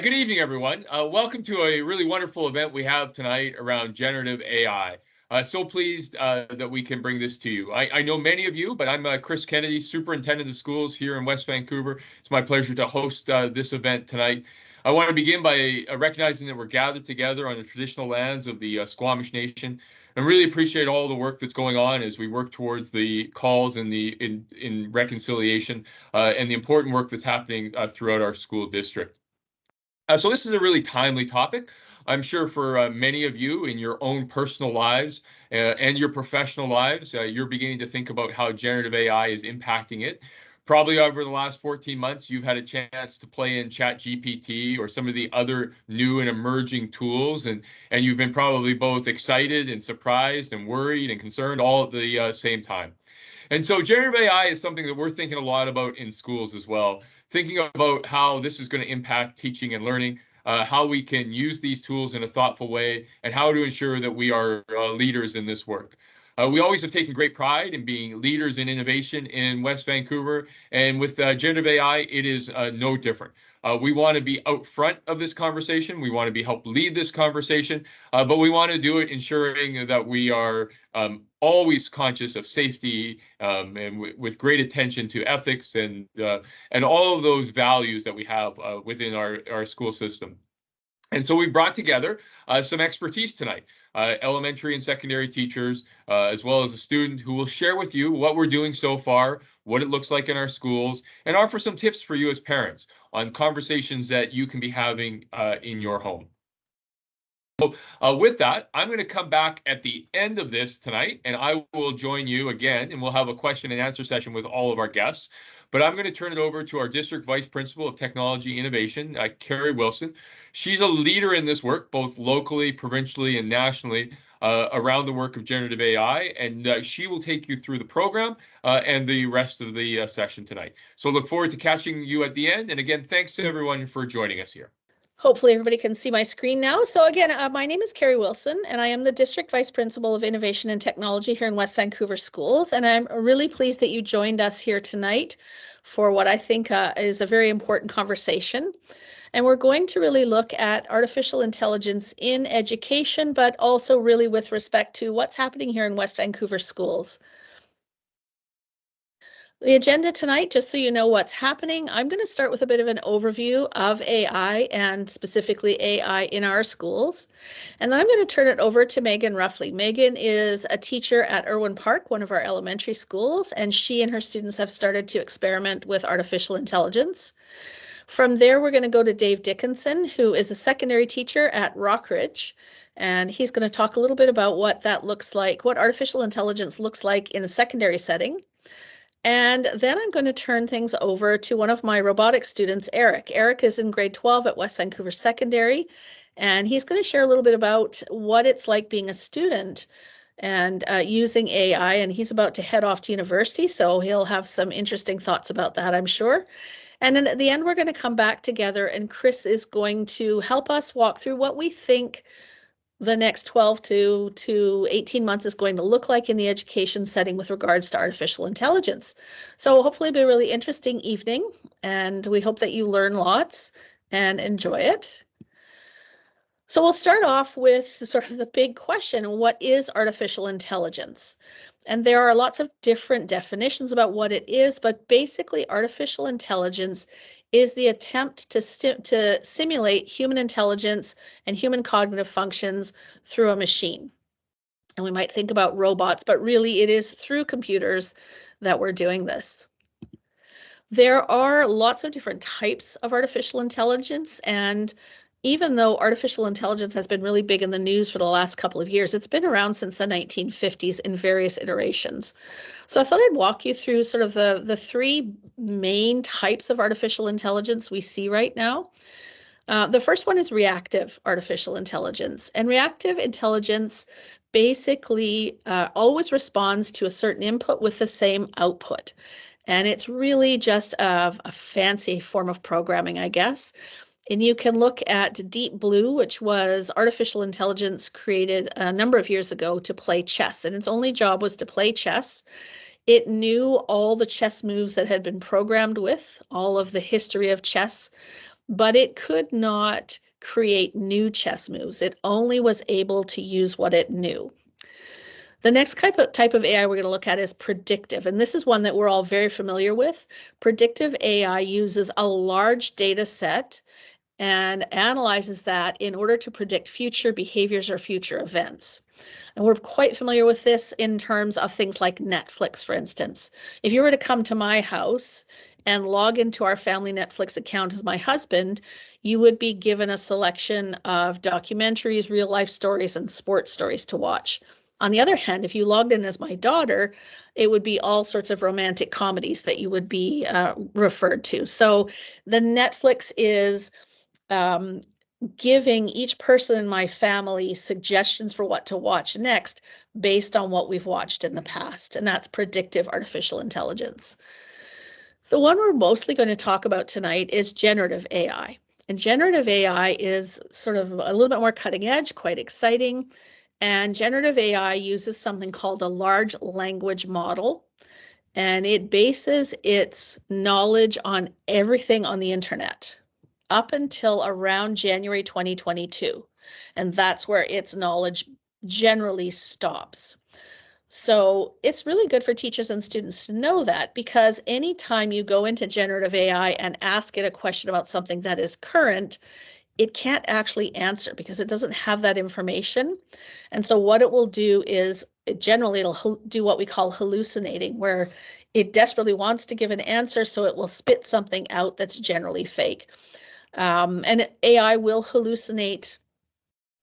Good evening, everyone. Welcome to a really wonderful event we have tonight around generative AI. So pleased that we can bring this to you. I know many of you, but I'm Chris Kennedy, Superintendent of Schools here in West Vancouver. It's my pleasure to host this event tonight. I want to begin by recognizing that we're gathered together on the traditional lands of the Squamish Nation, and really appreciate all the work that's going on as we work towards the calls and in reconciliation and the important work that's happening throughout our school district. So this is a really timely topic. I'm sure for many of you in your own personal lives and your professional lives, you're beginning to think about how generative AI is impacting it. Probably over the last 14 months, you've had a chance to play in ChatGPT or some of the other new and emerging tools, and you've been probably both excited and surprised and worried and concerned all at the same time. And so generative AI is something that we're thinking a lot about in schools as well, thinking about how this is going to impact teaching and learning, how we can use these tools in a thoughtful way, and how to ensure that we are leaders in this work. We always have taken great pride in being leaders in innovation in West Vancouver, and with generative AI, it is no different. We want to be out front of this conversation. We want to help lead this conversation, but we want to do it ensuring that we are always conscious of safety and with great attention to ethics and all of those values that we have within our school system. And so we brought together some expertise tonight, elementary and secondary teachers, as well as a student who will share with you what we're doing so far, what it looks like in our schools, and offer some tips for you as parents on conversations that you can be having in your home. So with that, I'm going to come back at the end of this tonight, and I will join you again, and we'll have a question and answer session with all of our guests. But I'm going to turn it over to our District Vice Principal of Technology Innovation, Carrie Wilson. She's a leader in this work, both locally, provincially, and nationally, around the work of generative AI, and she will take you through the program and the rest of the session tonight. So look forward to catching you at the end. And again, thanks to everyone for joining us here. Hopefully everybody can see my screen now. So again, my name is Carrie Wilson, and I am the District Vice Principal of Innovation and Technology here in West Vancouver Schools. And I'm really pleased that you joined us here tonight for what I think is a very important conversation. And we're going to really look at artificial intelligence in education, but also really with respect to what's happening here in West Vancouver schools. The agenda tonight, just so you know what's happening, I'm going to start with a bit of an overview of AI and specifically AI in our schools. And then I'm going to turn it over to Megan Ruffley. Megan is a teacher at Irwin Park, one of our elementary schools, and she and her students have started to experiment with artificial intelligence. From there, we're going to go to Dave Dickinson, who is a secondary teacher at Rockridge. And he's going to talk a little bit about what that looks like, what artificial intelligence looks like in a secondary setting. And then I'm going to turn things over to one of my robotics students, Eric. Eric is in grade 12 at West Vancouver Secondary, and he's going to share a little bit about what it's like being a student and using AI, and he's about to head off to university, so he'll have some interesting thoughts about that, I'm sure. And then at the end, we're going to come back together, and Chris is going to help us walk through what we think the next 12 to 18 months is going to look like in the education setting with regards to artificial intelligence. So hopefully it'll be a really interesting evening, and we hope that you learn lots and enjoy it. So we'll start off with sort of the big question, what is artificial intelligence? And there are lots of different definitions about what it is, but basically artificial intelligence is the attempt to simulate human intelligence and human cognitive functions through a machine. And we might think about robots, but really it is through computers that we're doing this. There are lots of different types of artificial intelligence, and even though artificial intelligence has been really big in the news for the last couple of years, it's been around since the 1950s in various iterations. So I thought I'd walk you through sort of the three main types of artificial intelligence we see right now. The first one is reactive artificial intelligence. And reactive intelligence basically always responds to a certain input with the same output. And it's really just a fancy form of programming, I guess. And you can look at Deep Blue, which was artificial intelligence created a number of years ago to play chess. And its only job was to play chess. It knew all the chess moves that had been programmed with, all of the history of chess. but it could not create new chess moves. It only was able to use what it knew. The next type of AI we're going to look at is predictive, and this is one that we're all very familiar with. Predictive AI uses a large data set and analyzes that in order to predict future behaviors or future events. And we're quite familiar with this in terms of things like Netflix, for instance. If you were to come to my house and log into our family Netflix account as my husband, you would be given a selection of documentaries, real life stories, and sports stories to watch. On the other hand, if you logged in as my daughter, it would be all sorts of romantic comedies that you would be referred to. So the Netflix is giving each person in my family suggestions for what to watch next based on what we've watched in the past. And that's predictive artificial intelligence. The one we're mostly going to talk about tonight is generative AI. And generative AI is sort of a little bit more cutting edge, quite exciting. And generative AI uses something called a large language model, and it bases its knowledge on everything on the internet up until around January 2022. And that's where its knowledge generally stops. So it's really good for teachers and students to know that, because anytime you go into generative AI and ask it a question about something that is current, it can't actually answer because it doesn't have that information. And so what it will do is it'll do what we call hallucinating, where it desperately wants to give an answer, so it will spit something out that's generally fake. And AI will hallucinate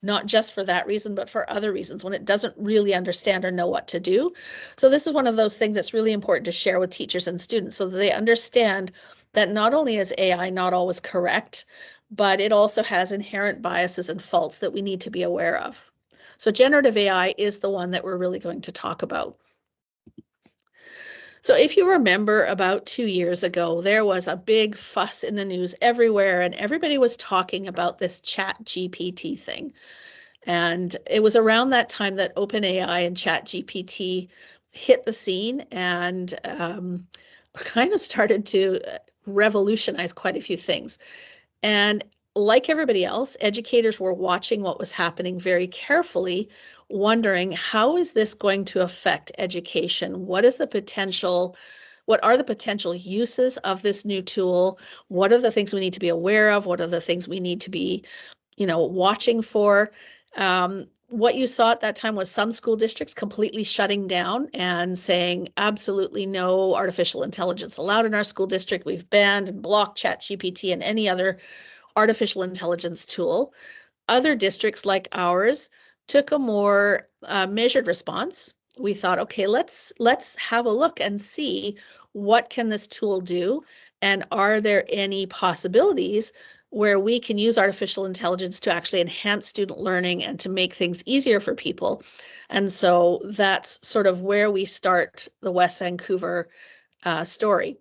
not just for that reason, but for other reasons when it doesn't really understand or know what to do. So this is one of those things that's really important to share with teachers and students so that they understand that not only is AI not always correct, but it also has inherent biases and faults that we need to be aware of. So generative AI is the one that we're really going to talk about. So if you remember, about 2 years ago, there was a big fuss in the news everywhere, and everybody was talking about this ChatGPT thing. And it was around that time that OpenAI and ChatGPT hit the scene and kind of started to revolutionize quite a few things. And like everybody else, educators were watching what was happening very carefully, wondering, how is this going to affect education? What are the potential uses of this new tool? What are the things we need to be aware of? What are the things we need to be, watching for? What you saw at that time was some school districts completely shutting down and saying absolutely no artificial intelligence allowed in our school district. We've banned and blocked ChatGPT and any other artificial intelligence tool. Other districts like ours took a more measured response. We thought, okay, let's have a look and see what can this tool do, and are there any possibilities where we can use artificial intelligence to actually enhance student learning and to make things easier for people. And so that's sort of where we start the West Vancouver story.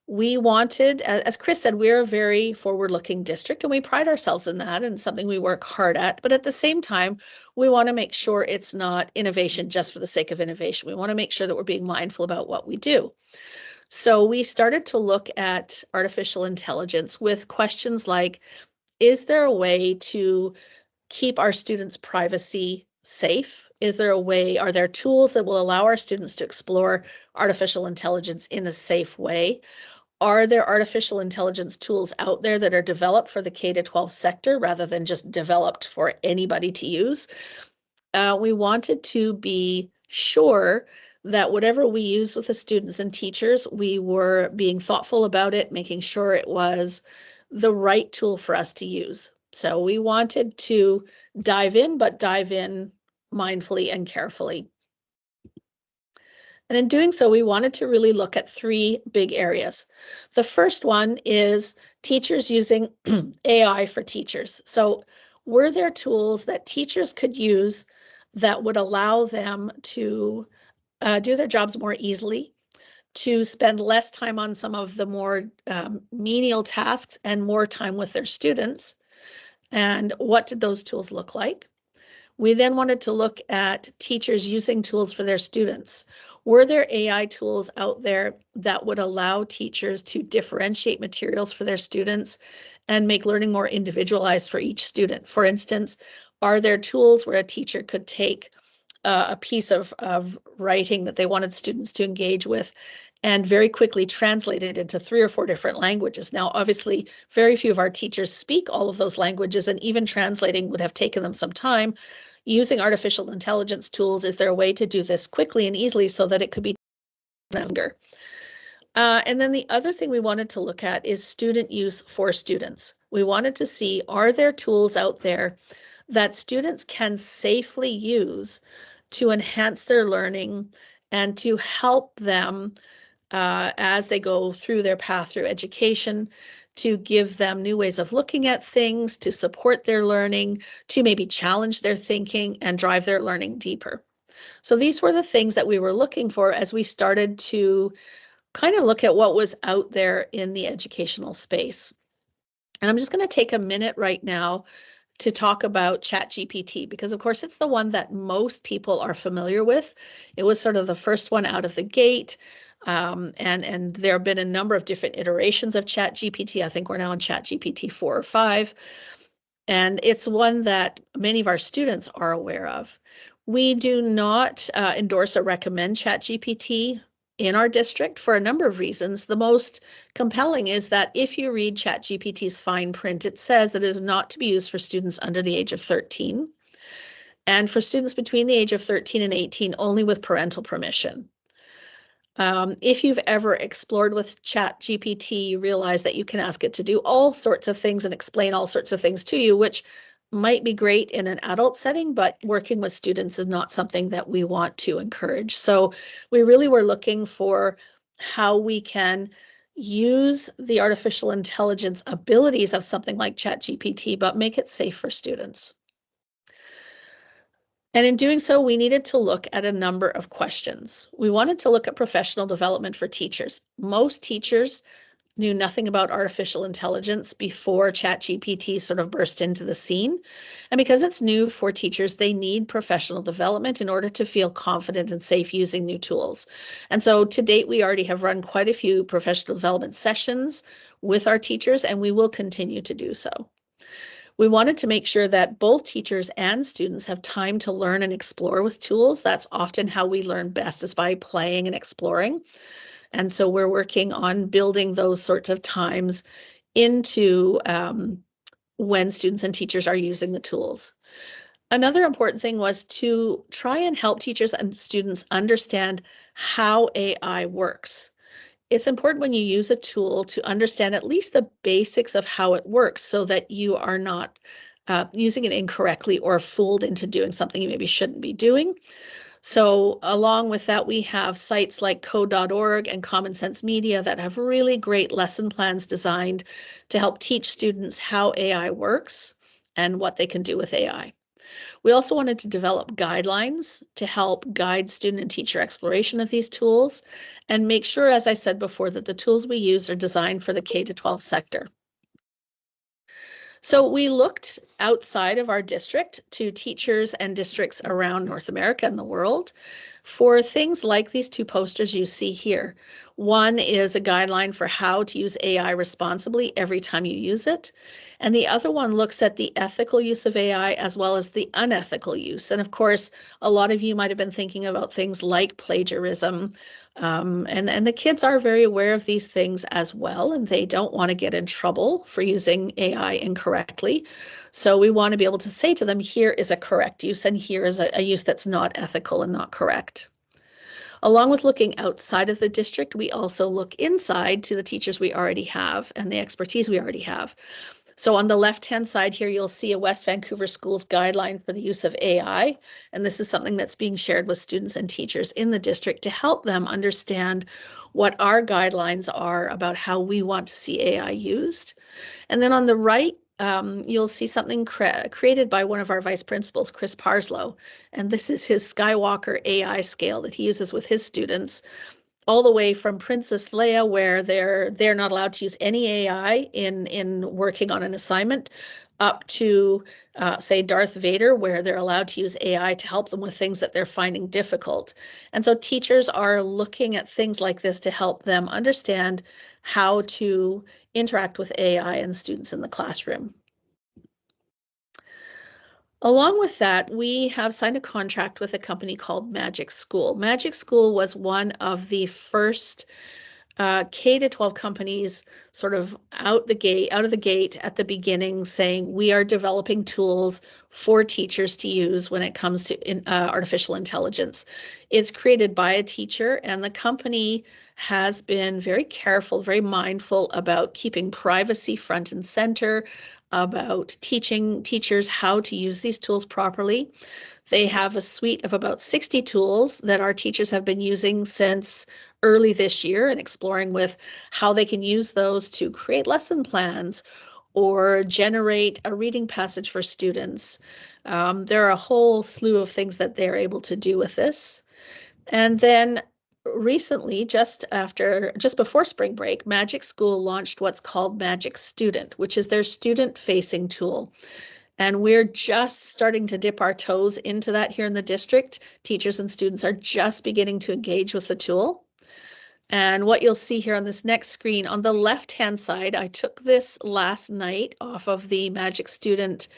We wanted, as Chris said, we're a very forward-looking district, and we pride ourselves in that, and something we work hard at. But at the same time, we want to make sure it's not innovation just for the sake of innovation. We want to make sure that we're being mindful about what we do. So we started to look at artificial intelligence with questions like, is there a way to keep our students' privacy safe? Are there tools that will allow our students to explore artificial intelligence in a safe way? Are there artificial intelligence tools out there that are developed for the K-12 sector rather than just developed for anybody to use? We wanted to be sure that whatever we use with the students and teachers, we were being thoughtful about it, making sure it was the right tool for us to use. So we wanted to dive in, but dive in mindfully and carefully. And in doing so, we wanted to really look at 3 big areas. The first one is teachers using AI for teachers. So were there tools that teachers could use that would allow them to do their jobs more easily, to spend less time on some of the more menial tasks and more time with their students? And what did those tools look like? We then wanted to look at teachers using tools for their students. Were there AI tools out there that would allow teachers to differentiate materials for their students and make learning more individualized for each student? For instance, are there tools where a teacher could take a piece of writing that they wanted students to engage with and very quickly translate it into 3 or 4 different languages? Now, obviously, very few of our teachers speak all of those languages, and even translating would have taken them some time. Using artificial intelligence tools, is there a way to do this quickly and easily so that it could be younger? And then the other thing we wanted to look at is student use for students. We wanted to see, are there tools out there that students can safely use to enhance their learning and to help them as they go through their path through education, to give them new ways of looking at things, to support their learning, to maybe challenge their thinking and drive their learning deeper. So these were the things that we were looking for as we started to kind of look at what was out there in the educational space. And I'm just going to take a minute right now to talk about ChatGPT, because of course it's the one that most people are familiar with. It was sort of the first one out of the gate. And there have been a number of different iterations of ChatGPT. I think we're now on ChatGPT 4 or 5. And it's one that many of our students are aware of. We do not endorse or recommend ChatGPT in our district for a number of reasons. The most compelling is that if you read ChatGPT's fine print, it says it is not to be used for students under the age of 13, and for students between the age of 13 and 18 only with parental permission. If you've ever explored with ChatGPT, you realize that you can ask it to do all sorts of things and explain all sorts of things to you, which might be great in an adult setting, but working with students is not something that we want to encourage. So we really were looking for how we can use the artificial intelligence abilities of something like ChatGPT, but make it safe for students. And in doing so, we needed to look at a number of questions. We wanted to look at professional development for teachers. Most teachers knew nothing about artificial intelligence before ChatGPT sort of burst into the scene. And because it's new for teachers, they need professional development in order to feel confident and safe using new tools. And so to date, we already have run quite a few professional development sessions with our teachers, and we will continue to do so. We wanted to make sure that both teachers and students have time to learn and explore with tools. That's often how we learn best, is by playing and exploring. And so we're working on building those sorts of times into when students and teachers are using the tools. Another important thing was to try and help teachers and students understand how AI works. It's important when you use a tool to understand at least the basics of how it works so that you are not using it incorrectly or fooled into doing something you maybe shouldn't be doing. So along with that, we have sites like code.org and Common Sense Media that have really great lesson plans designed to help teach students how AI works and what they can do with AI. We also wanted to develop guidelines to help guide student and teacher exploration of these tools and make sure, as I said before, that the tools we use are designed for the K-12 sector. So we looked outside of our district to teachers and districts around North America and the world for things like these 2 posters you see here. One is a guideline for how to use AI responsibly every time you use it. And the other one looks at the ethical use of AI as well as the unethical use. And of course, a lot of you might have been thinking about things like plagiarism. And the kids are very aware of these things as well, and they don't want to get in trouble for using AI incorrectly. So we want to be able to say to them, here is a correct use, and here is a use that's not ethical and not correct. Along with looking outside of the district, we also look inside to the teachers we already have and the expertise we already have. So on the left-hand side here, you'll see a West Vancouver Schools guideline for the use of AI. And this is something that's being shared with students and teachers in the district to help them understand what our guidelines are about how we want to see AI used. And then on the right, you'll see something created by one of our vice principals, Chris Parslow. And this is his Skywalker AI scale that he uses with his students, all the way from Princess Leia, where they're not allowed to use any AI in working on an assignment, up to, say, Darth Vader, where they're allowed to use AI to help them with things that they're finding difficult. And so teachers are looking at things like this to help them understand how to interact with AI and students in the classroom. Along with that, we have signed a contract with a company called Magic School. Magic School was one of the first K-12 companies sort of out of the gate at the beginning, saying we are developing tools for teachers to use when it comes to artificial intelligence. It's created by a teacher, and the company has been very careful, very mindful about keeping privacy front and center, about teaching teachers how to use these tools properly. They have a suite of about 60 tools that our teachers have been using since early this year and exploring with how they can use those to create lesson plans or generate a reading passage for students. There are a whole slew of things that they're able to do with this. And then recently, just before spring break, Magic School launched what's called Magic Student, which is their student-facing tool. And we're just starting to dip our toes into that here in the district. Teachers and students are just beginning to engage with the tool. And what you'll see here on this next screen, on the left-hand side, I took this last night off of the Magic Student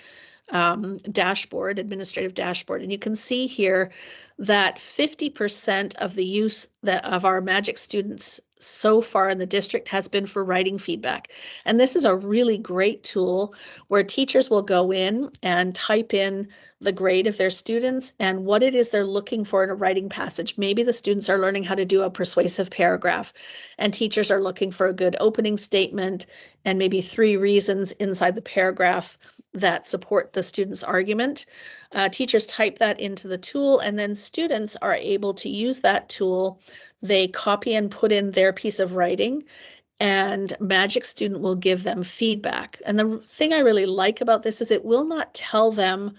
dashboard, administrative dashboard, and you can see here that 50% of the use of our Magic students so far in the district has been for writing feedback. And this is a really great tool where teachers will go in and type in the grade of their students and what it is they're looking for in a writing passage. Maybe the students are learning how to do a persuasive paragraph, and teachers are looking for a good opening statement and maybe 3 reasons inside the paragraph that support the student's argument. Teachers type that into the tool, and then students are able to use that tool. They copy and put in their piece of writing, and Magic Student will give them feedback. And the thing I really like about this is it will not tell them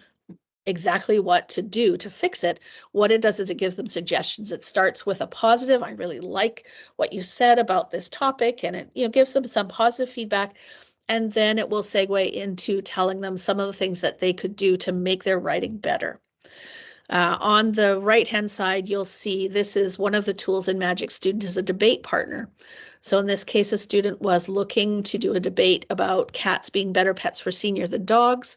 exactly what to do to fix it. What it does is it gives them suggestions. It starts with a positive. I really like what you said about this topic, and it gives them some positive feedback. And then it will segue into telling them some of the things that they could do to make their writing better. On the right-hand side, you'll see this is one of the tools in Magic Student is a debate partner. So in this case, a student was looking to do a debate about cats being better pets for seniors than dogs,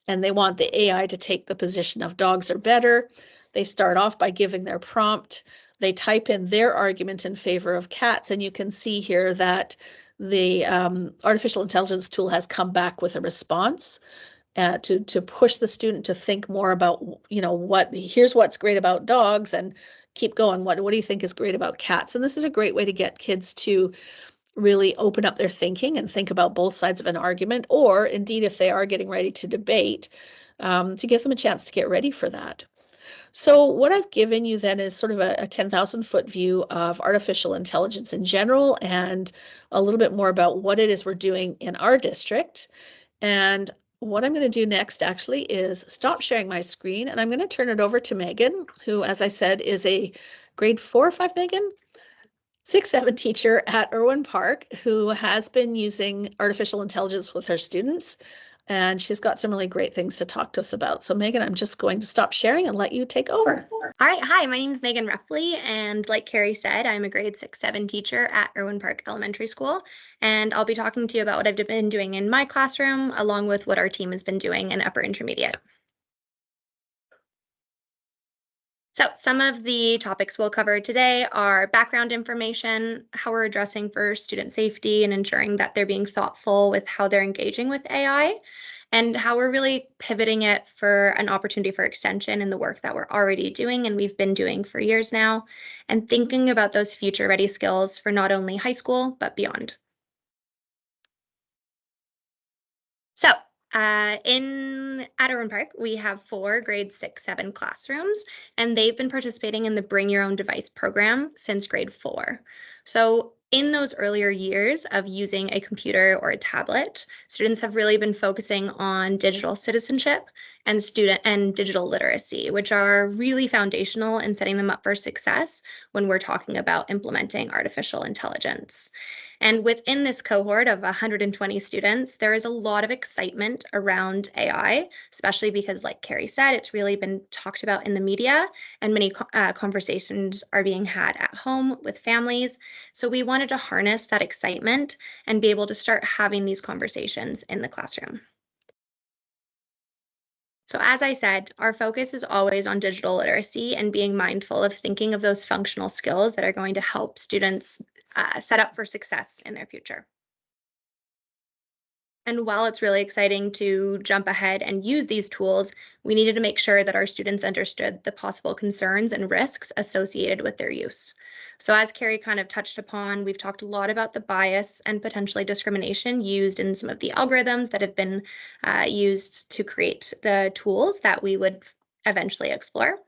and they want the AI to take the position of dogs are better. They start off by giving their prompt. They type in their argument in favor of cats, and you can see here that the artificial intelligence tool has come back with a response to push the student to think more about, here's what's great about dogs, and keep going. What do you think is great about cats? And this is a great way to get kids to really open up their thinking and think about both sides of an argument, or indeed, if they are getting ready to debate, to give them a chance to get ready for that. So what I've given you then is sort of a 10,000-foot view of artificial intelligence in general, and a little bit more about what it is we're doing in our district. And what I'm going to do next actually is stop sharing my screen, and I'm going to turn it over to Megan, who, as I said, is a grade 4 or 5, Megan? 6-7 teacher at Irwin Park, who has been using artificial intelligence with her students. And she's got some really great things to talk to us about. So Megan, I'm just going to stop sharing and let you take over. All right. Hi, my name is Megan Ruffley. And like Carrie said, I'm a grade 6-7 teacher at Irwin Park Elementary School. And I'll be talking to you about what I've been doing in my classroom, along with what our team has been doing in upper intermediate. So some of the topics we'll cover today are background information, how we're addressing for student safety and ensuring that they're being thoughtful with how they're engaging with AI, and how we're really pivoting it for an opportunity for extension in the work that we're already doing and we've been doing for years now, and thinking about those future ready skills for not only high school, but beyond. So at Irwin Park, we have 4 grade 6-7 classrooms, and they've been participating in the Bring Your Own Device program since grade 4. So in those earlier years of using a computer or a tablet, students have really been focusing on digital citizenship and digital literacy, which are really foundational in setting them up for success when we're talking about implementing artificial intelligence. And within this cohort of 120 students, there is a lot of excitement around AI, especially because, like Carrie said, it's really been talked about in the media, and many conversations are being had at home with families. So we wanted to harness that excitement and be able to start having these conversations in the classroom. So as I said, our focus is always on digital literacy and being mindful of thinking of those functional skills that are going to help students set up for success in their future. And while it's really exciting to jump ahead and use these tools, we needed to make sure that our students understood the possible concerns and risks associated with their use. So as Carrie kind of touched upon, we've talked a lot about the bias and potentially discrimination used in some of the algorithms that have been used to create the tools that we would eventually explore.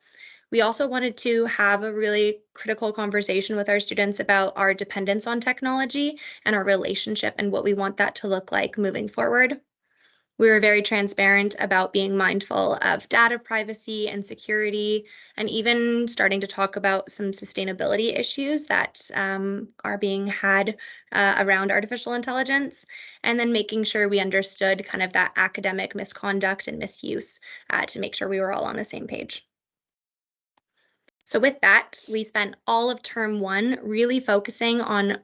We also wanted to have a really critical conversation with our students about our dependence on technology and our relationship and what we want that to look like moving forward. We were very transparent about being mindful of data privacy and security, and even starting to talk about some sustainability issues that are being had around artificial intelligence, and then making sure we understood kind of that academic misconduct and misuse to make sure we were all on the same page. So with that, we spent all of term one really focusing on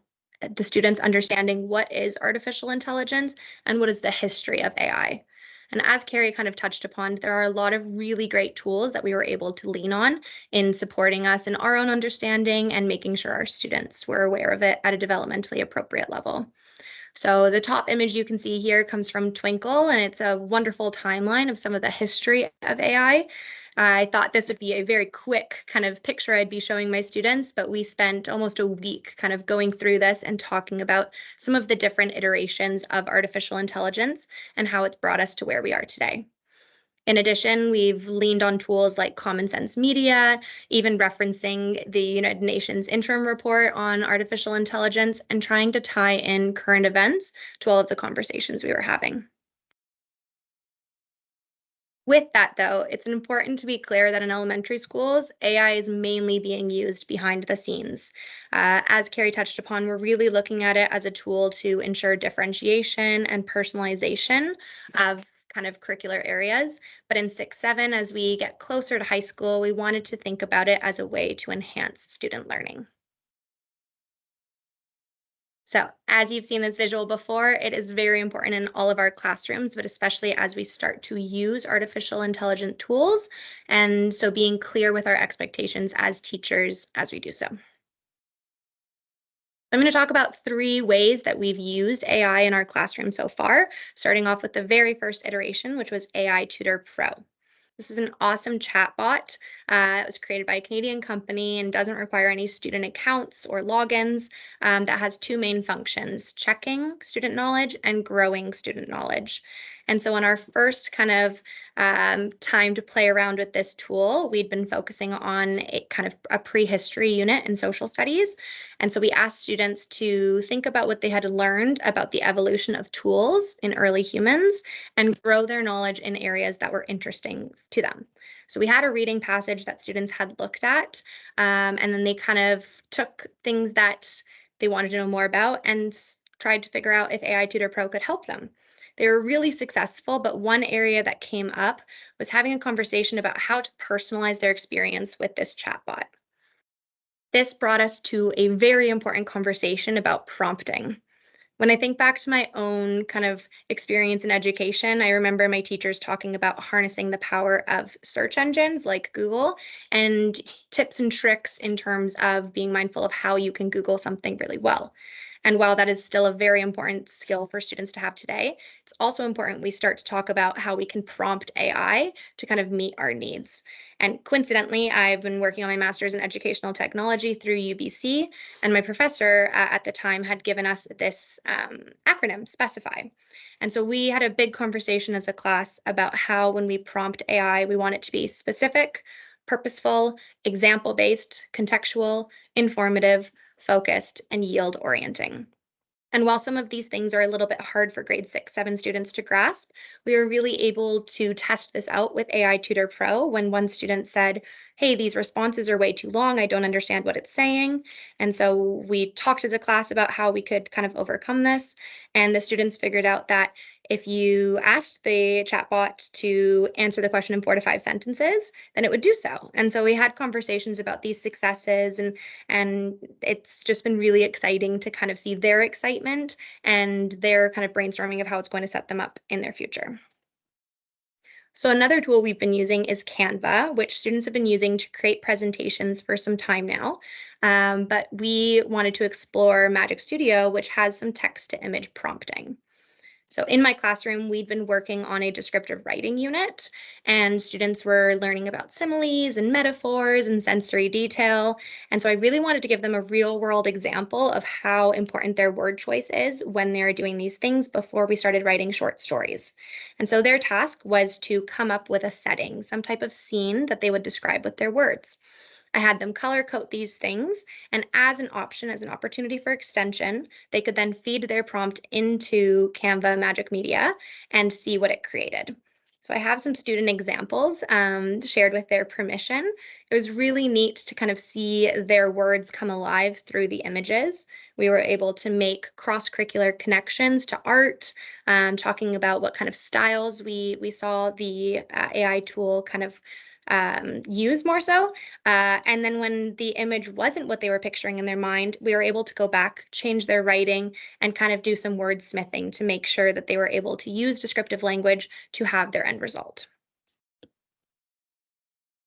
the students understanding what is artificial intelligence and what is the history of AI. And as Carrie kind of touched upon, there are a lot of really great tools that we were able to lean on in supporting us in our own understanding and making sure our students were aware of it at a developmentally appropriate level. So the top image you can see here comes from Twinkle, and it's a wonderful timeline of some of the history of AI. I thought this would be a very quick kind of picture I'd be showing my students, but we spent almost a week kind of going through this and talking about some of the different iterations of artificial intelligence and how it's brought us to where we are today. In addition, we've leaned on tools like Common Sense Media, even referencing the United Nations interim report on artificial intelligence and trying to tie in current events to all of the conversations we were having. With that, though, it's important to be clear that in elementary schools, AI is mainly being used behind the scenes. As Carrie touched upon, we're really looking at it as a tool to ensure differentiation and personalization of kind of curricular areas. But in 6-7, as we get closer to high school, we wanted to think about it as a way to enhance student learning. So as you've seen this visual before, it is very important in all of our classrooms, but especially as we start to use artificial intelligence tools. And so being clear with our expectations as teachers as we do so. I'm going to talk about 3 ways that we've used AI in our classroom so far, starting off with the very first iteration, which was AI Tutor Pro. This is an awesome chatbot. It was created by a Canadian company and doesn't require any student accounts or logins. That has 2 main functions: checking student knowledge and growing student knowledge. And so in our first kind of time to play around with this tool, we'd been focusing on a kind of a prehistory unit in social studies. And so we asked students to think about what they had learned about the evolution of tools in early humans and grow their knowledge in areas that were interesting to them. So we had a reading passage that students had looked at, and then they kind of took things that they wanted to know more about and tried to figure out if AI Tutor Pro could help them. They were really successful, but one area that came up was having a conversation about how to personalize their experience with this chatbot. This brought us to a very important conversation about prompting. When I think back to my own kind of experience in education, I remember my teachers talking about harnessing the power of search engines like Google and tips and tricks in terms of being mindful of how you can Google something really well. And while that is still a very important skill for students to have today, it's also important we start to talk about how we can prompt AI to kind of meet our needs. And coincidentally, I've been working on my master's in educational technology through UBC, and my professor at the time had given us this acronym, SPECIFY. And so we had a big conversation as a class about how when we prompt AI, we want it to be specific, purposeful, example-based, contextual, informative, focused, and yield orienting. And while some of these things are a little bit hard for grade 6, 7 students to grasp, we were really able to test this out with AI Tutor Pro when one student said, hey, these responses are way too long. I don't understand what it's saying. And so we talked as a class about how we could kind of overcome this. And the students figured out that if you asked the chatbot to answer the question in 4 to 5 sentences, then it would do so. And so we had conversations about these successes, and it's just been really exciting to kind of see their excitement and their kind of brainstorming of how it's going to set them up in their future. So another tool we've been using is Canva, which students have been using to create presentations for some time now. But we wanted to explore Magic Studio, which has some text to image prompting. So in my classroom, we'd been working on a descriptive writing unit, and students were learning about similes and metaphors and sensory detail. And so I really wanted to give them a real world example of how important their word choice is when they're doing these things before we started writing short stories. And so their task was to come up with a setting, some type of scene that they would describe with their words. I had them color code these things, and as an option, as an opportunity for extension, they could then feed their prompt into Canva Magic Media and see what it created. So I have some student examples shared with their permission. It was really neat to kind of see their words come alive through the images. We were able to make cross-curricular connections to art, talking about what kind of styles we saw the AI tool kind of use more so. And then when the image wasn't what they were picturing in their mind, we were able to go back, change their writing, and kind of do some wordsmithing to make sure that they were able to use descriptive language to have their end result.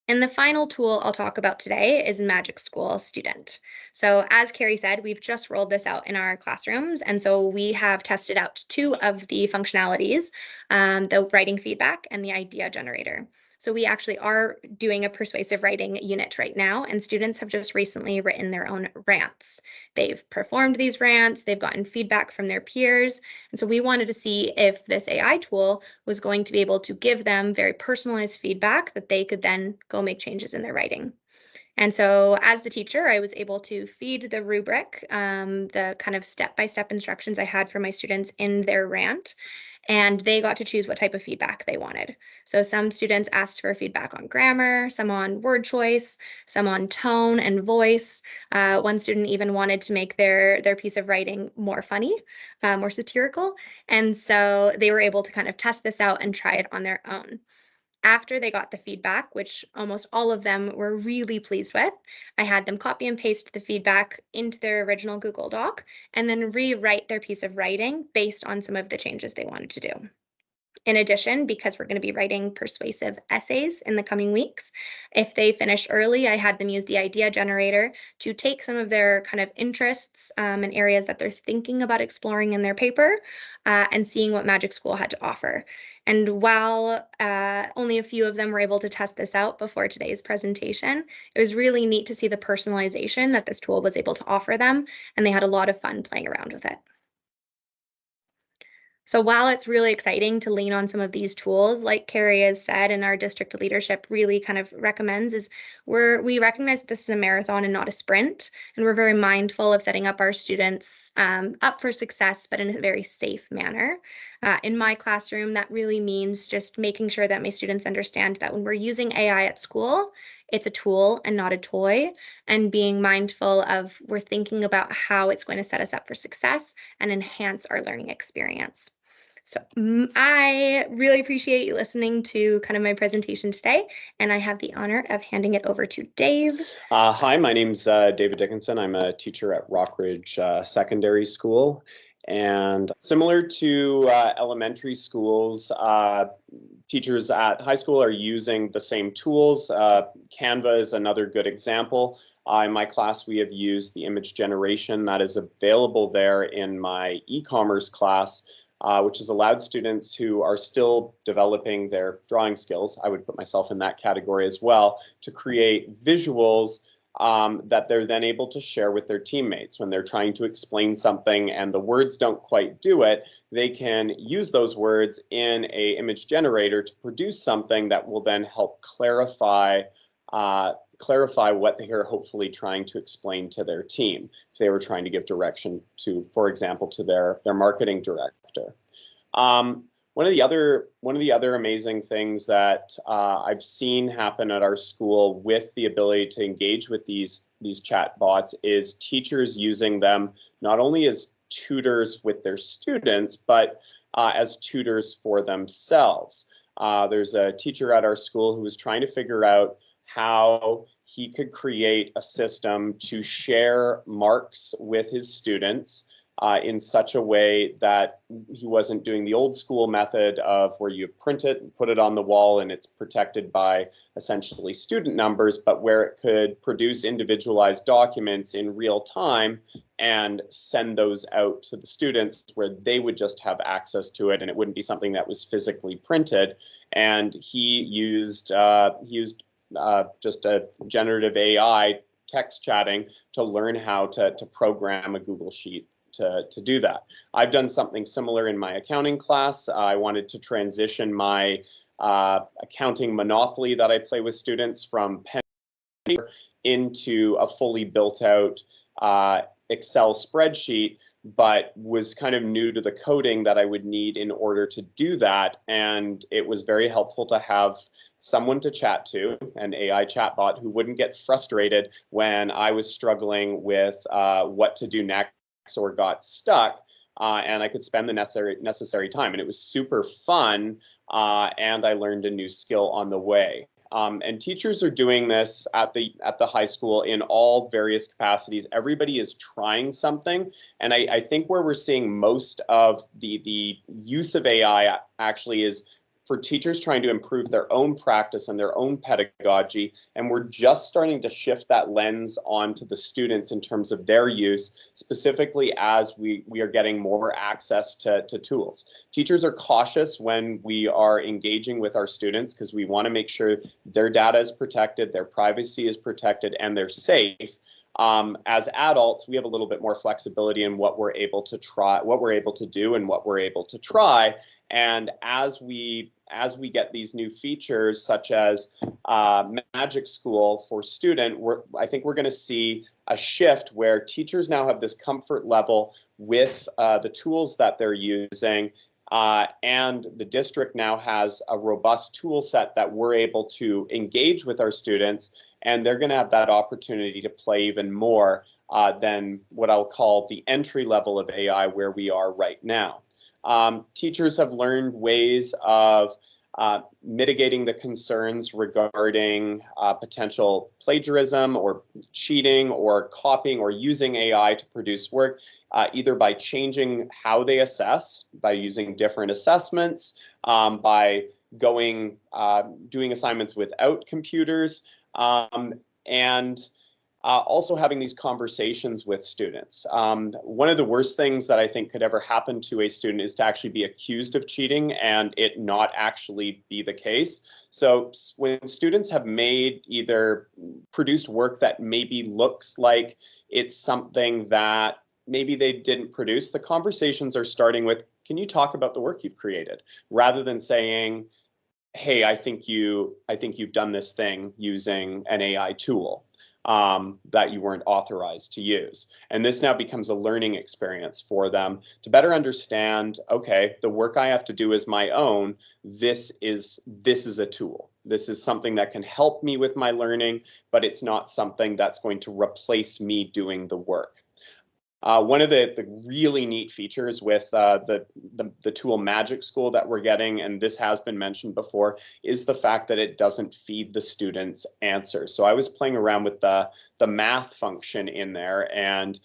And the final tool I'll talk about today is Magic School Student. So as Carrie said, we've just rolled this out in our classrooms. And so we have tested out 2 of the functionalities, the writing feedback and the idea generator. So we actually are doing a persuasive writing unit right now, and students have just recently written their own rants. They've performed these rants, they've gotten feedback from their peers, and so we wanted to see if this AI tool was going to be able to give them very personalized feedback that they could then go make changes in their writing. And so as the teacher, I was able to feed the rubric, the kind of step-by-step instructions I had for my students in their rant, and they got to choose what type of feedback they wanted. So some students asked for feedback on grammar, some on word choice, some on tone and voice. One student even wanted to make their piece of writing more funny, more satirical. And so they were able to kind of test this out and try it on their own. After they got the feedback, which almost all of them were really pleased with, I had them copy and paste the feedback into their original Google Doc and then rewrite their piece of writing based on some of the changes they wanted to do. In addition, because we're going to be writing persuasive essays in the coming weeks, if they finish early, I had them use the idea generator to take some of their kind of interests and areas that they're thinking about exploring in their paper and seeing what Magic School had to offer. And while only a few of them were able to test this out before today's presentation, it was really neat to see the personalization that this tool was able to offer them, and they had a lot of fun playing around with it. So while it's really exciting to lean on some of these tools, like Carrie has said, and our district leadership really kind of recommends, is we recognize this is a marathon and not a sprint, and we're very mindful of setting up our students up for success, but in a very safe manner. In my classroom, that really means just making sure that my students understand that when we're using AI at school, it's a tool and not a toy, and being mindful of we're thinking about how it's going to set us up for success and enhance our learning experience. So I really appreciate you listening to kind of my presentation today, and I have the honor of handing it over to Dave. Hi, my name's David Dickinson. I'm a teacher at Rockridge Secondary School. And similar to elementary schools, teachers at high school are using the same tools. Canva is another good example. In my class, we have used the image generation that is available there in my e-commerce class, which has allowed students who are still developing their drawing skills, I would put myself in that category as well, to create visuals that they're then able to share with their teammates. When they're trying to explain something and the words don't quite do it, they can use those words in an image generator to produce something that will then help clarify clarify what they are hopefully trying to explain to their team. If they were trying to give direction to, for example, to their marketing director. One of the other amazing things that I've seen happen at our school with the ability to engage with these chat bots is teachers using them not only as tutors with their students, but as tutors for themselves. There's a teacher at our school who was trying to figure out how he could create a system to share marks with his students in such a way that he wasn't doing the old school method of where you print it and put it on the wall and it's protected by essentially student numbers, but where it could produce individualized documents in real time and send those out to the students where they would just have access to it and it wouldn't be something that was physically printed. And he used just a generative AI text chatting to learn how to program a Google Sheet to do that. I've done something similar in my accounting class. I wanted to transition my accounting Monopoly that I play with students from pen into a fully built out Excel spreadsheet, but was kind of new to the coding that I would need in order to do that. And it was very helpful to have someone to chat to, an AI chatbot who wouldn't get frustrated when I was struggling with what to do next or got stuck, and I could spend the necessary time. And it was super fun, and I learned a new skill on the way. And teachers are doing this at the high school in all various capacities. Everybody is trying something, and I think where we're seeing most of the use of AI actually is for teachers trying to improve their own practice and their own pedagogy. And we're just starting to shift that lens onto the students in terms of their use, specifically as we are getting more access to tools. Teachers are cautious when we are engaging with our students because we want to make sure their data is protected, their privacy is protected, and they're safe. As adults, we have a little bit more flexibility in what we're able to try, what we're able to do, and what we're able to try. And as we get these new features, such as Magic School for Student, I think we're going to see a shift where teachers now have this comfort level with the tools that they're using. And the district now has a robust tool set that we're able to engage with our students, and they're going to have that opportunity to play even more than what I'll call the entry level of AI where we are right now. Teachers have learned ways of mitigating the concerns regarding potential plagiarism or cheating or copying or using AI to produce work, either by changing how they assess, by using different assessments, by doing assignments without computers, and also having these conversations with students. One of the worst things that I think could ever happen to a student is to actually be accused of cheating and it not actually be the case. So when students have either produced work that maybe looks like it's something that maybe they didn't produce, the conversations are starting with, can you talk about the work you've created? Rather than saying, hey, I think you've done this thing using an AI tool that you weren't authorized to use. And this now becomes a learning experience for them to better understand, okay, the work I have to do is my own. This is a tool. This is something that can help me with my learning, but it's not something that's going to replace me doing the work. One of the really neat features with the tool Magic School that we're getting, and this has been mentioned before, is the fact that it doesn't feed the students answers. So I was playing around with the math function in there and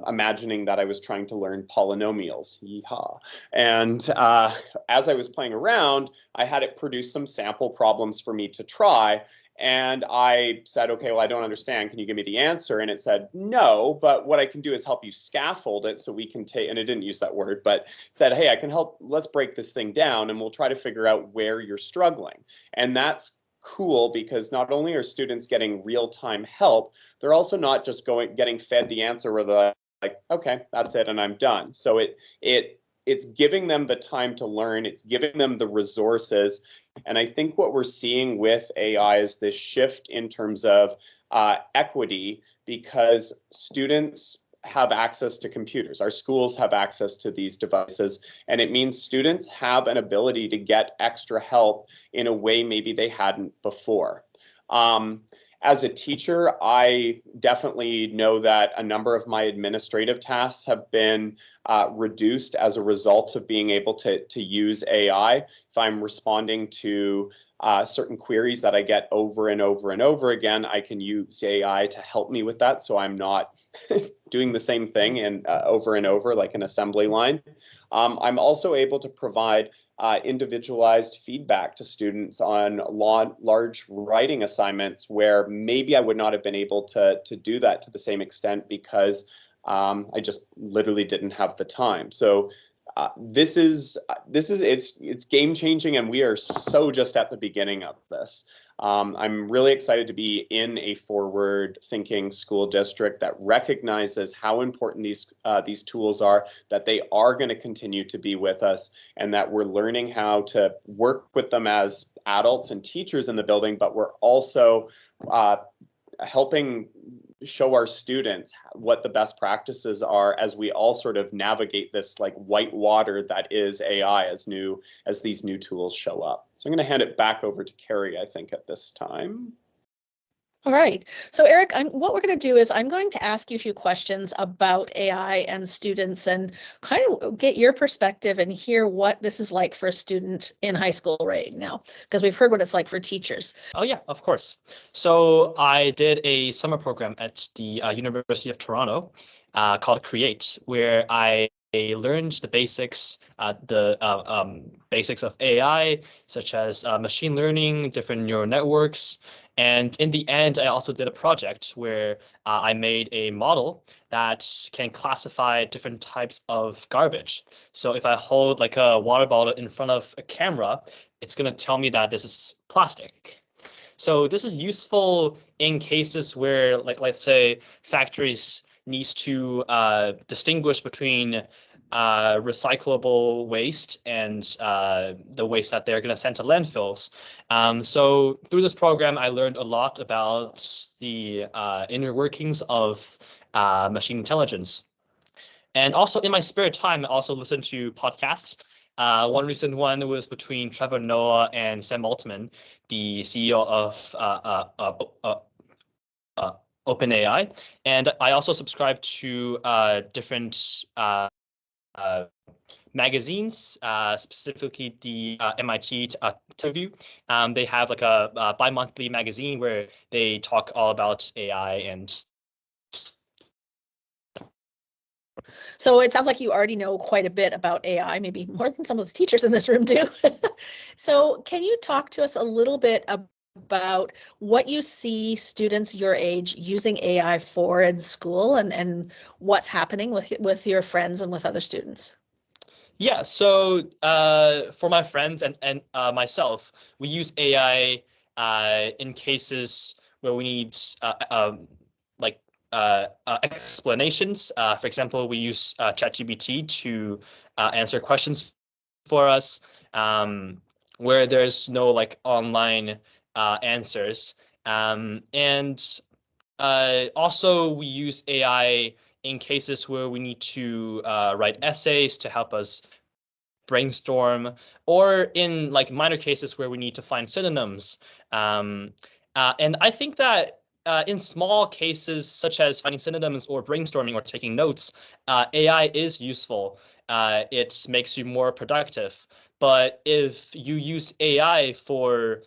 imagining that I was trying to learn polynomials. Yeehaw. And as I was playing around, I had it produce some sample problems for me to try. And I said, okay, well, I don't understand. Can you give me the answer? And it said, no, but what I can do is help you scaffold it so we can take, and it didn't use that word, but it said, hey, I can help, let's break this thing down and we'll try to figure out where you're struggling. And that's cool because not only are students getting real-time help, they're also not just getting fed the answer where they're like, okay, that's it and I'm done. So it's giving them the time to learn, it's giving them the resources, And I think what we're seeing with AI is this shift in terms of equity, because students have access to computers. Our schools have access to these devices, and it means students have an ability to get extra help in a way maybe they hadn't before. As a teacher, I definitely know that a number of my administrative tasks have been reduced as a result of being able to use AI. If I'm responding to certain queries that I get over and over and over again, I can use AI to help me with that, so I'm not doing the same thing and over and over like an assembly line. I'm also able to provide individualized feedback to students on large writing assignments where maybe I would not have been able to do that to the same extent because I just literally didn't have the time. So it's game changing, and we are so just at the beginning of this. I'm really excited to be in a forward-thinking school district that recognizes how important these tools are, that they are going to continue to be with us, and that we're learning how to work with them as adults and teachers in the building, but we're also helping show our students what the best practices are as we all sort of navigate this like white water that is AI as these new tools show up. So I'm going to hand it back over to Carrie, I think, at this time. All right. So Eric, what we're going to do is I'm going to ask you a few questions about AI and students and kind of get your perspective and hear what this is like for a student in high school right now, because we've heard what it's like for teachers. Oh yeah, of course. So I did a summer program at the University of Toronto called Create, where I learned the basics, basics of AI, such as machine learning, different neural networks. And in the end, I also did a project where I made a model that can classify different types of garbage. So if I hold like a water bottle in front of a camera, it's going to tell me that this is plastic. So this is useful in cases where, like, let's say factories needs to distinguish between recyclable waste and the waste that they're going to send to landfills. So through this program, I learned a lot about the inner workings of machine intelligence. And also in my spare time, I also listen to podcasts. One recent one was between Trevor Noah and Sam Altman, the CEO of OpenAI. And I also subscribe to different magazines, specifically the MIT Interview. They have like a bi-monthly magazine where they talk all about AI. And so it sounds like you already know quite a bit about AI, maybe more than some of the teachers in this room do. So can you talk to us a little bit about what you see students your age using AI for in school, and what's happening with your friends and with other students? Yeah, so for my friends and myself, we use AI in cases where we need explanations. For example, we use ChatGPT to answer questions for us, where there's no like online answers. And also we use AI in cases where we need to write essays to help us brainstorm, or in like minor cases where we need to find synonyms. And I think that in small cases, such as finding synonyms or brainstorming or taking notes, AI is useful. It makes you more productive. But if you use AI for,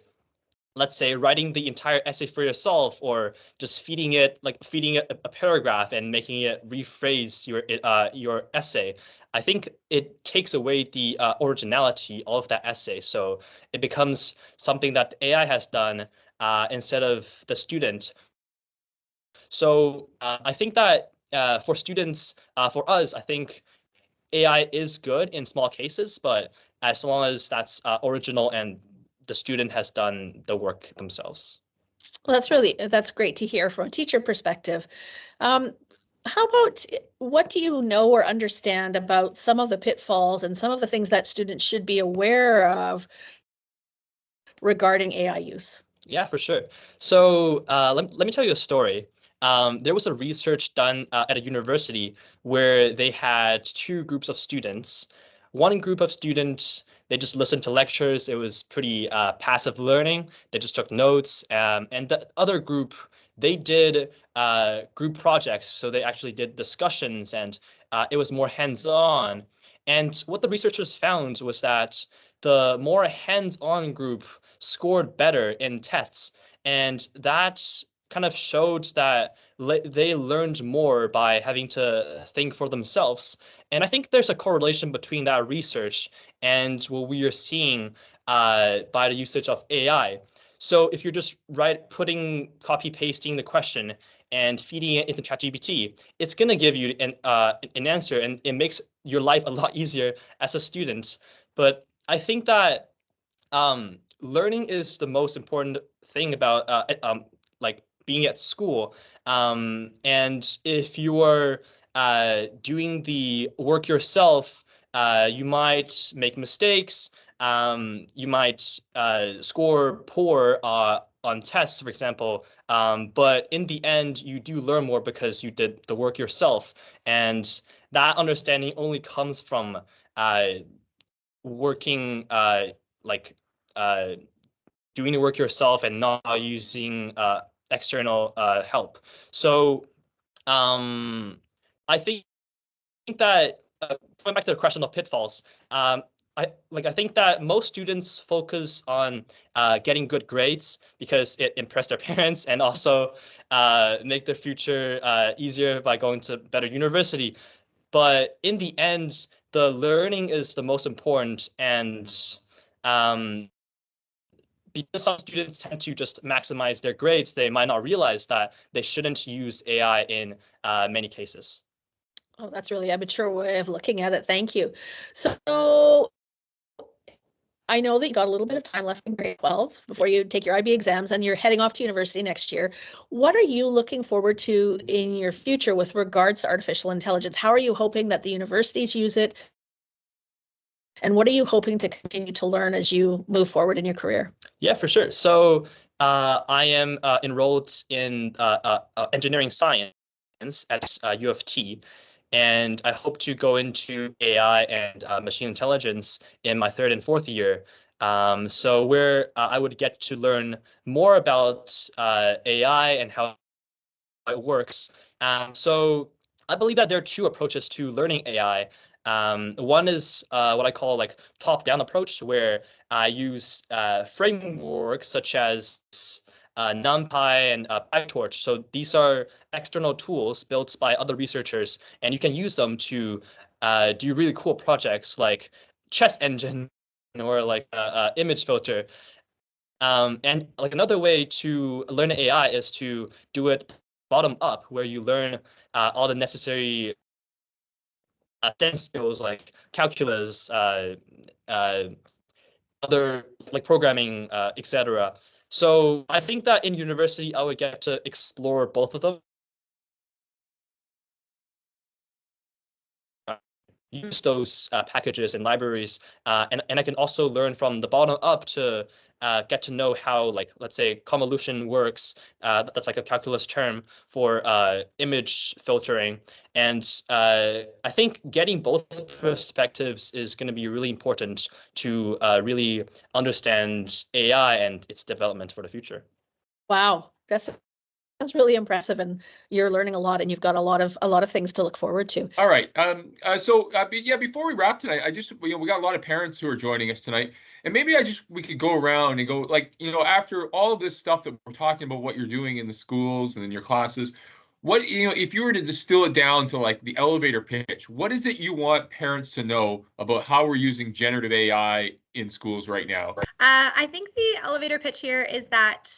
let's say, writing the entire essay for yourself, or just feeding it a paragraph and making it rephrase your essay, I think it takes away the originality of that essay. So it becomes something that the AI has done instead of the student. So I think that for students, for us, I think AI is good in small cases, but as long as that's original and the student has done the work themselves. Well, that's great to hear from a teacher perspective. How about, what do you know or understand about some of the pitfalls and some of the things that students should be aware of regarding AI use? Yeah, for sure. So let me tell you a story. There was a research done at a university where they had two groups of students. One group of students, they just listened to lectures. It was pretty passive learning. They just took notes. And the other group, they did group projects. So they actually did discussions, and it was more hands-on. And what the researchers found was that the more hands-on group scored better in tests. And that kind of showed that they learned more by having to think for themselves. And I think there's a correlation between that research and what we are seeing by the usage of AI. So if you're just copy pasting the question and feeding it into ChatGPT, it's going to give you an answer, and it makes your life a lot easier as a student. But I think that learning is the most important thing about like being at school. And if you are doing the work yourself, you might make mistakes. You might score poor on tests, for example. But in the end, you do learn more because you did the work yourself. And that understanding only comes from working doing the work yourself and not using external help. So I think that going back to the question of pitfalls, I think that most students focus on getting good grades because it impressed their parents and also make their future easier by going to better university. But in the end, the learning is the most important, and because some students tend to just maximize their grades, they might not realize that they shouldn't use AI in many cases. Oh, that's really a mature way of looking at it. Thank you. So I know that you got a little bit of time left in grade 12 before you take your IB exams and you're heading off to university next year. What are you looking forward to in your future with regards to artificial intelligence? How are you hoping that the universities use it? And what are you hoping to continue to learn as you move forward in your career? Yeah, for sure. So I am enrolled in engineering science at U of T. And I hope to go into AI and machine intelligence in my third and fourth year. So where I would get to learn more about AI and how it works. So I believe that there are two approaches to learning AI. One is what I call like top-down approach, where I use frameworks such as NumPy and PyTorch. So these are external tools built by other researchers, and you can use them to do really cool projects like chess engine or like image filter. And like another way to learn AI is to do it bottom up, where you learn all the necessary STEM skills like calculus, other like programming, etc. So I think that in university, I would get to explore both of them. Use those packages and libraries, and I can also learn from the bottom up to get to know how, like, let's say convolution works. That's like a calculus term for image filtering. And I think getting both perspectives is going to be really important to really understand AI and its development for the future. Wow, that's really impressive, and you're learning a lot, and you've got a lot of things to look forward to. All right. Yeah, before we wrap tonight, we got a lot of parents who are joining us tonight, and maybe we could go around and go, like, after all of this stuff that we're talking about, what you're doing in the schools and in your classes, what, if you were to distill it down to like the elevator pitch, what is it you want parents to know about how we're using generative AI in schools right now? I think the elevator pitch here is that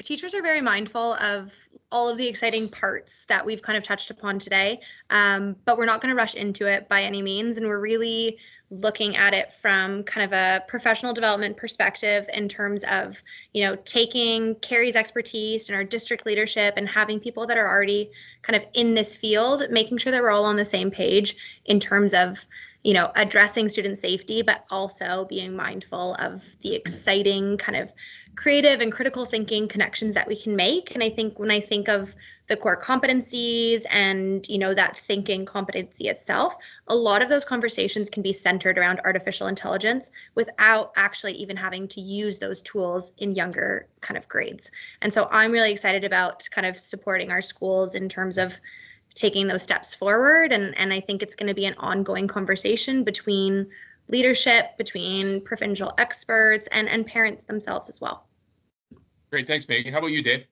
teachers are very mindful of all of the exciting parts that we've kind of touched upon today, but we're not going to rush into it by any means. And we're really looking at it from kind of a professional development perspective in terms of, taking Carrie's expertise and our district leadership and having people that are already kind of in this field, making sure that we're all on the same page in terms of, addressing student safety, but also being mindful of the exciting kind of creative and critical thinking connections that we can make. And I think when I think of the core competencies and, that thinking competency itself, a lot of those conversations can be centered around artificial intelligence without actually even having to use those tools in younger kind of grades. And so I'm really excited about kind of supporting our schools in terms of taking those steps forward. And I think it's going to be an ongoing conversation between leadership, between provincial experts, and parents themselves as well. Great, thanks, Megan. How about you, Dave?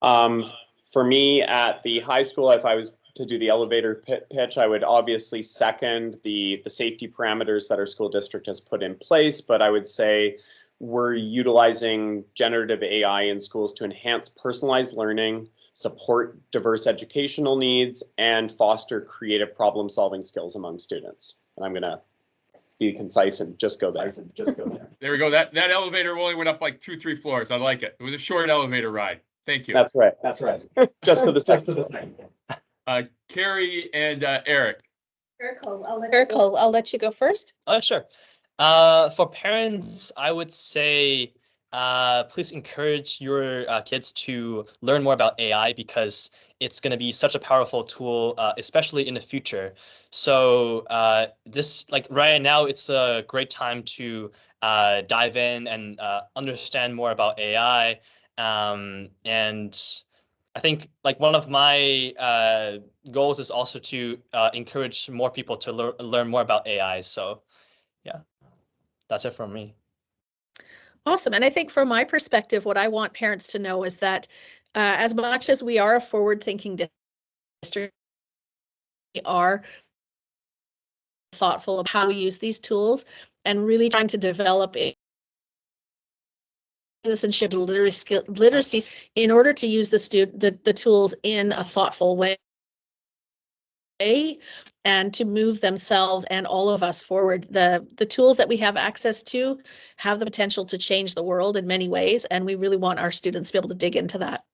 For me, at the high school, if I was to do the elevator pitch, I would obviously second the safety parameters that our school district has put in place, but I would say we're utilizing generative AI in schools to enhance personalized learning, support diverse educational needs, and foster creative problem-solving skills among students. And I'm going to be concise and just go there. There we go. That elevator only went up like 2-3 floors. I like it. It was a short elevator ride. Thank you. That's right. Just to the second. Carrie and Eric. Eric, I'll let you go first. Oh, sure. For parents, I would say please encourage your kids to learn more about AI, because it's going to be such a powerful tool, especially in the future. So this, like right now, it's a great time to dive in and understand more about AI. And I think like one of my goals is also to encourage more people to learn more about AI. So yeah, that's it from me. Awesome. And I think from my perspective, what I want parents to know is that as much as we are a forward-thinking district, we are thoughtful of how we use these tools and really trying to develop a citizenship literacy in order to use the tools in a thoughtful way and to move themselves and all of us forward. The tools that we have access to have the potential to change the world in many ways, and we really want our students to be able to dig into that.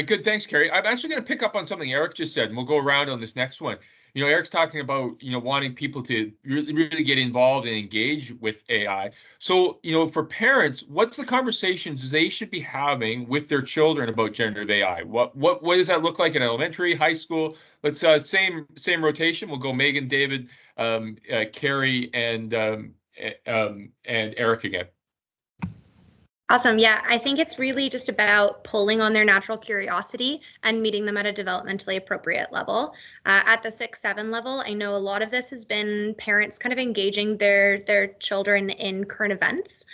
Good, thanks, Carrie. I'm actually going to pick up on something Eric just said, and we'll go around on this next one. Eric's talking about, wanting people to really get involved and engage with AI. So, for parents, what's the conversations they should be having with their children about generative AI? What does that look like in elementary, high school? Let's same rotation. We'll go Megan, David, Carrie, and Eric again. Awesome. Yeah, I think it's really just about pulling on their natural curiosity and meeting them at a developmentally appropriate level. At the 6-7 level, I know a lot of this has been parents kind of engaging their children in current events.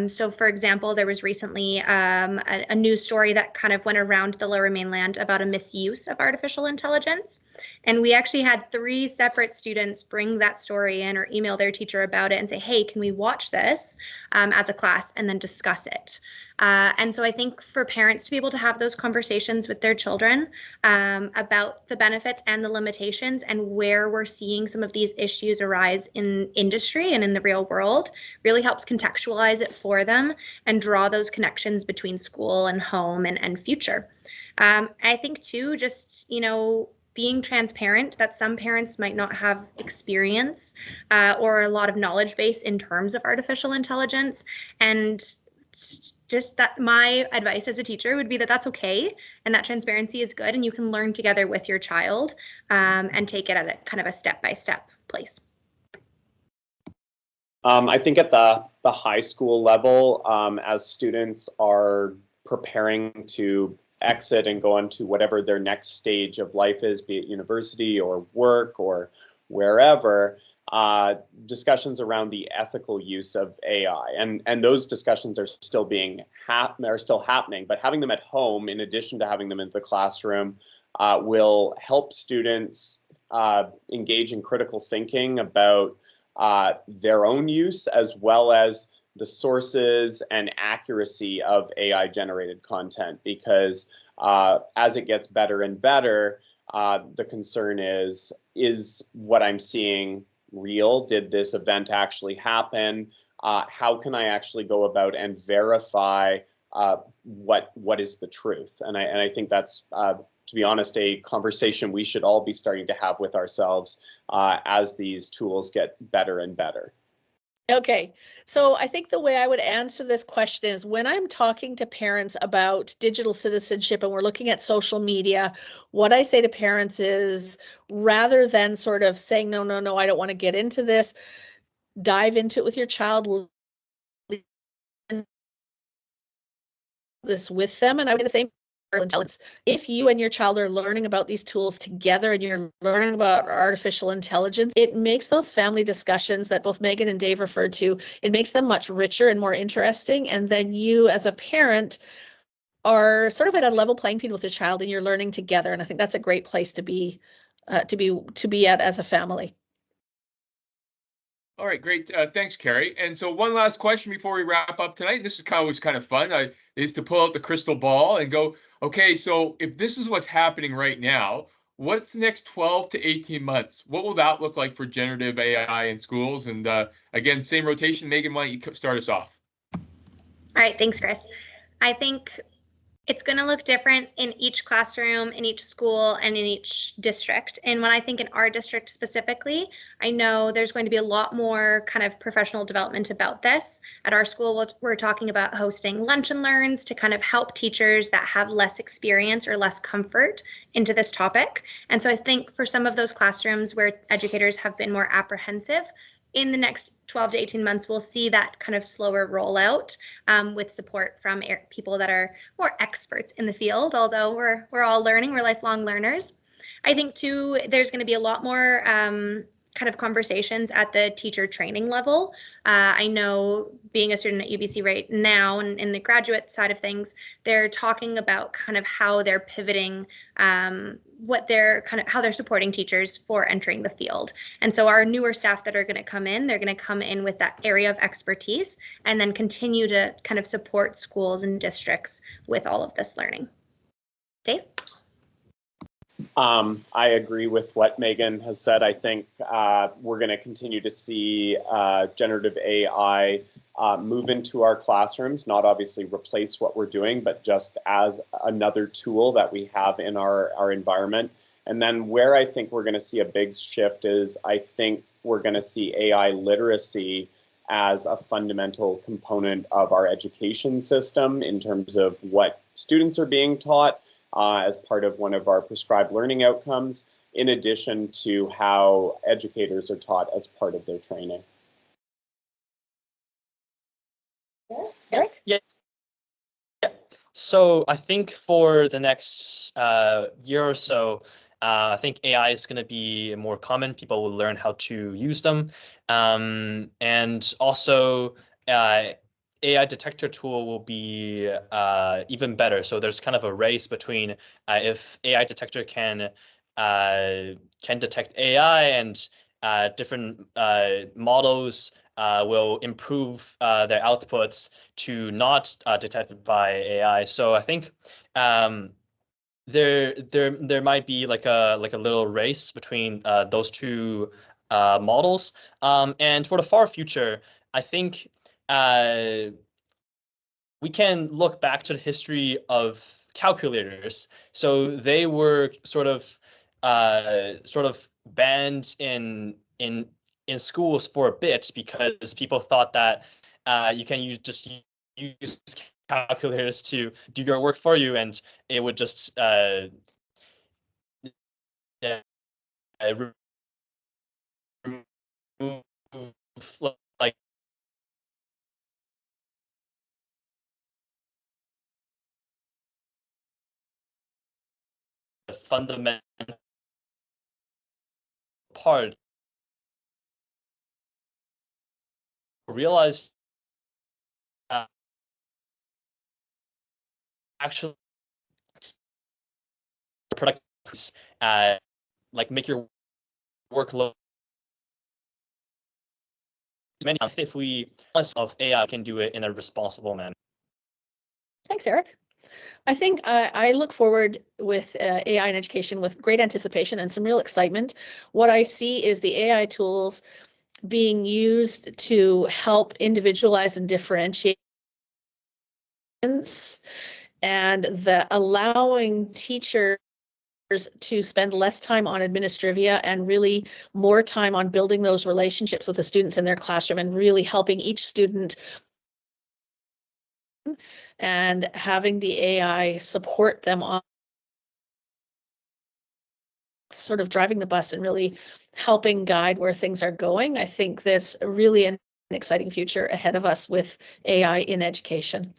So for example, there was recently a news story that kind of went around the Lower Mainland about a misuse of artificial intelligence. And we actually had 3 separate students bring that story in or email their teacher about it and say, hey, can we watch this as a class and then discuss it? And so I think for parents to be able to have those conversations with their children about the benefits and the limitations and where we're seeing some of these issues arise in industry and in the real world really helps contextualize it for them and draw those connections between school and home and future. I think too, just, being transparent that some parents might not have experience or a lot of knowledge base in terms of artificial intelligence, and just that my advice as a teacher would be that that's okay and that transparency is good and you can learn together with your child and take it at a kind of a step-by-step place. I think at the high school level, as students are preparing to exit and go on to whatever their next stage of life is, be it university or work or wherever, discussions around the ethical use of AI, and those discussions are still happening. But having them at home, in addition to having them in the classroom, will help students engage in critical thinking about their own use, as well as the sources and accuracy of AI-generated content. Because as it gets better and better, the concern is what I'm seeing real? Did this event actually happen? How can I actually go about and verify what is the truth? And I think that's to be honest, a conversation we should all be starting to have with ourselves as these tools get better and better. Okay, so I think the way I would answer this question is when I'm talking to parents about digital citizenship and we're looking at social media, what I say to parents is rather than sort of saying, no, no, no, I don't want to get into this, dive into it with your child, this with them. And I would say the same for intelligence. If you and your child are learning about these tools together and you're learning about artificial intelligence, it makes those family discussions that both Megan and Dave referred to, it makes them much richer and more interesting. And then you as a parent are sort of at a level playing field with your child and you're learning together. And I think that's a great place to be at as a family. All right, great. Thanks, Carrie. And so one last question before we wrap up tonight. This is always kind of fun, is to pull out the crystal ball and go, okay, so if this is what's happening right now, what's the next 12 to 18 months? What will that look like for generative AI in schools? And again, same rotation. Megan, why don't you start us off? All right, thanks, Chris. I think it's going to look different in each classroom, in each school, and in each district. And when I think in our district specifically, I know there's going to be a lot more kind of professional development about this. At our school, we're talking about hosting lunch and learns to kind of help teachers that have less experience or less comfort into this topic. And so I think for some of those classrooms where educators have been more apprehensive, in the next 12 to 18 months, we'll see that kind of slower rollout with support from people that are more experts in the field, although we're all learning, we're lifelong learners. I think too, there's going to be a lot more kind of conversations at the teacher training level. I know being a student at UBC right now and in the graduate side of things, they're talking about kind of how they're pivoting, how they're supporting teachers for entering the field. And so our newer staff that are going to come in, they're going to come in with that area of expertise and then continue to kind of support schools and districts with all of this learning. Dave? I agree with what Megan has said. I think we're going to continue to see generative AI move into our classrooms, not obviously replace what we're doing, but just as another tool that we have in our environment. And then where I think we're going to see a big shift is I think we're going to see AI literacy as a fundamental component of our education system in terms of what students are being taught, as part of one of our prescribed learning outcomes, in addition to how educators are taught as part of their training. Eric? Yes. Yeah. So I think for the next year or so, I think AI is going to be more common. People will learn how to use them. And also, AI detector tool will be even better. So there's kind of a race between if AI detector can detect AI and different models will improve their outputs to not detected by AI. So I think there might be like a little race between those two models. And for the far future, I think we can look back to the history of calculators. So they were sort of banned in schools for a bit because people thought that you can use calculators to do your work for you, and it would just remove like the fundamental part. Realize actually product like make your workload many if we of AI can do it in a responsible manner. Thanks, Eric. I think I look forward with AI in education with great anticipation and some real excitement. What I see is the AI tools being used to help individualize and differentiate and the allowing teachers to spend less time on administrivia and really more time on building those relationships with the students in their classroom and really helping each student and having the AI support them on sort of driving the bus and really helping guide where things are going. I think there's really an exciting future ahead of us with AI in education.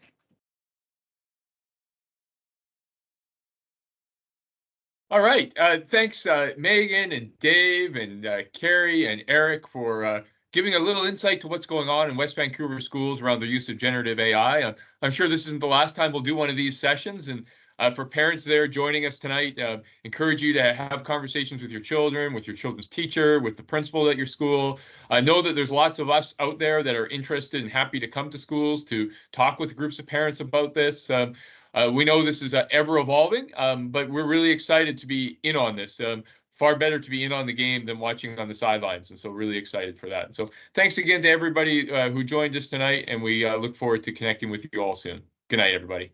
All right. Thanks, Megan and Dave and Carrie and Eric for giving a little insight to what's going on in West Vancouver schools around the use of generative AI. I'm sure this isn't the last time we'll do one of these sessions. And for parents there joining us tonight, encourage you to have conversations with your children, with your children's teacher, with the principal at your school. Know that there's lots of us out there that are interested and happy to come to schools to talk with groups of parents about this. We know this is ever evolving, but we're really excited to be in on this. Far better to be in on the game than watching on the sidelines. And so really excited for that. So thanks again to everybody who joined us tonight. And we look forward to connecting with you all soon. Good night, everybody.